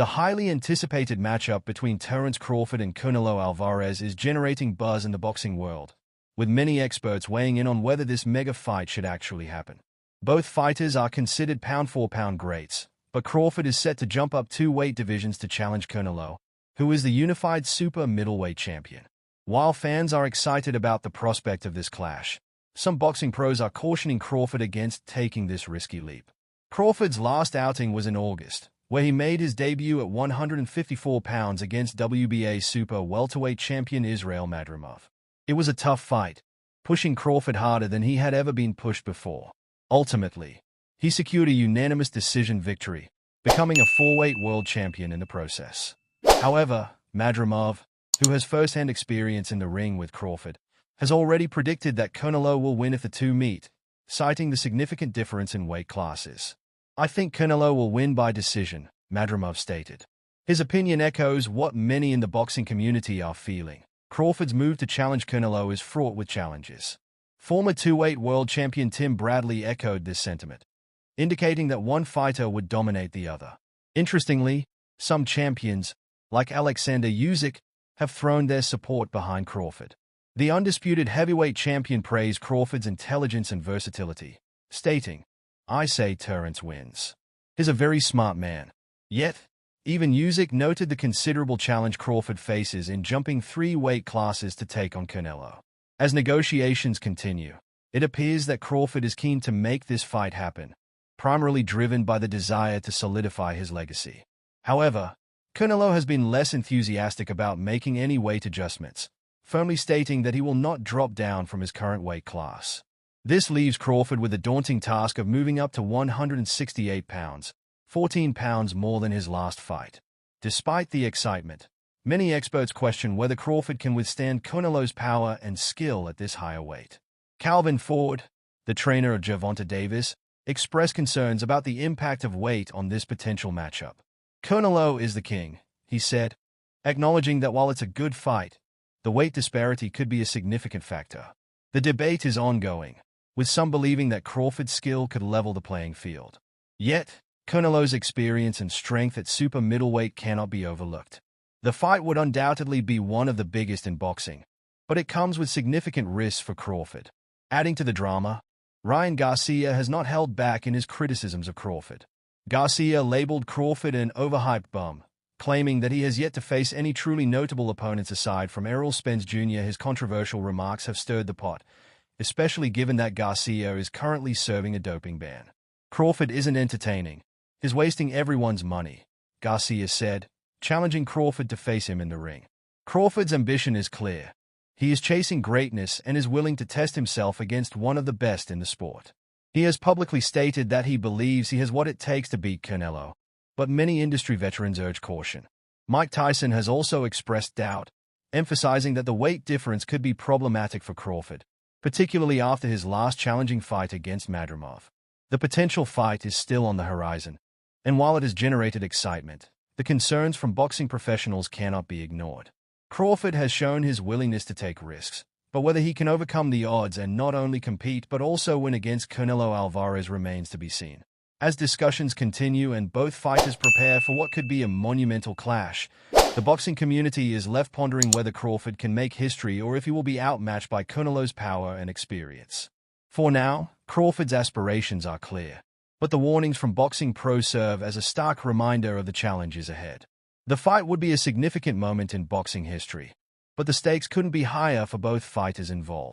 The highly anticipated matchup between Terence Crawford and Canelo Alvarez is generating buzz in the boxing world, with many experts weighing in on whether this mega fight should actually happen. Both fighters are considered pound-for-pound greats, but Crawford is set to jump up 2 weight divisions to challenge Canelo, who is the unified super middleweight champion. While fans are excited about the prospect of this clash, some boxing pros are cautioning Crawford against taking this risky leap. Crawford's last outing was in August, where he made his debut at 154 pounds against WBA super welterweight champion Israil Madrimov. It was a tough fight, pushing Crawford harder than he had ever been pushed before. Ultimately, he secured a unanimous decision victory, becoming a 4-weight world champion in the process. However, Madrimov, who has first-hand experience in the ring with Crawford, has already predicted that Canelo will win if the two meet, citing the significant difference in weight classes. "I think Canelo will win by decision," Madrimov stated. His opinion echoes what many in the boxing community are feeling. Crawford's move to challenge Canelo is fraught with challenges. Former 2-weight world champion Tim Bradley echoed this sentiment, indicating that one fighter would dominate the other. Interestingly, some champions, like Alexander Usyk, have thrown their support behind Crawford. The undisputed heavyweight champion praised Crawford's intelligence and versatility, stating, "I say Terence wins. He's a very smart man." Yet, even Usyk noted the considerable challenge Crawford faces in jumping 3 weight classes to take on Canelo. As negotiations continue, it appears that Crawford is keen to make this fight happen, primarily driven by the desire to solidify his legacy. However, Canelo has been less enthusiastic about making any weight adjustments, firmly stating that he will not drop down from his current weight class. This leaves Crawford with the daunting task of moving up to 168 pounds, 14 pounds more than his last fight. Despite the excitement, many experts question whether Crawford can withstand Canelo's power and skill at this higher weight. Calvin Ford, the trainer of Gervonta Davis, expressed concerns about the impact of weight on this potential matchup. "Canelo is the king," he said, acknowledging that while it's a good fight, the weight disparity could be a significant factor. The debate is ongoing, with some believing that Crawford's skill could level the playing field. Yet, Canelo's experience and strength at super middleweight cannot be overlooked. The fight would undoubtedly be one of the biggest in boxing, but it comes with significant risks for Crawford. Adding to the drama, Ryan Garcia has not held back in his criticisms of Crawford. Garcia labeled Crawford an overhyped bum, claiming that he has yet to face any truly notable opponents aside from Errol Spence Jr. His controversial remarks have stirred the pot, especially given that Garcia is currently serving a doping ban. "Crawford isn't entertaining. He's wasting everyone's money," Garcia said, challenging Crawford to face him in the ring. Crawford's ambition is clear. He is chasing greatness and is willing to test himself against one of the best in the sport. He has publicly stated that he believes he has what it takes to beat Canelo, but many industry veterans urge caution. Mike Tyson has also expressed doubt, emphasizing that the weight difference could be problematic for Crawford, particularly after his last challenging fight against Madrimov. The potential fight is still on the horizon, and while it has generated excitement, the concerns from boxing professionals cannot be ignored. Crawford has shown his willingness to take risks, but whether he can overcome the odds and not only compete but also win against Canelo Alvarez remains to be seen. As discussions continue and both fighters prepare for what could be a monumental clash, the boxing community is left pondering whether Crawford can make history or if he will be outmatched by Canelo's power and experience. For now, Crawford's aspirations are clear, but the warnings from boxing pros serve as a stark reminder of the challenges ahead. The fight would be a significant moment in boxing history, but the stakes couldn't be higher for both fighters involved.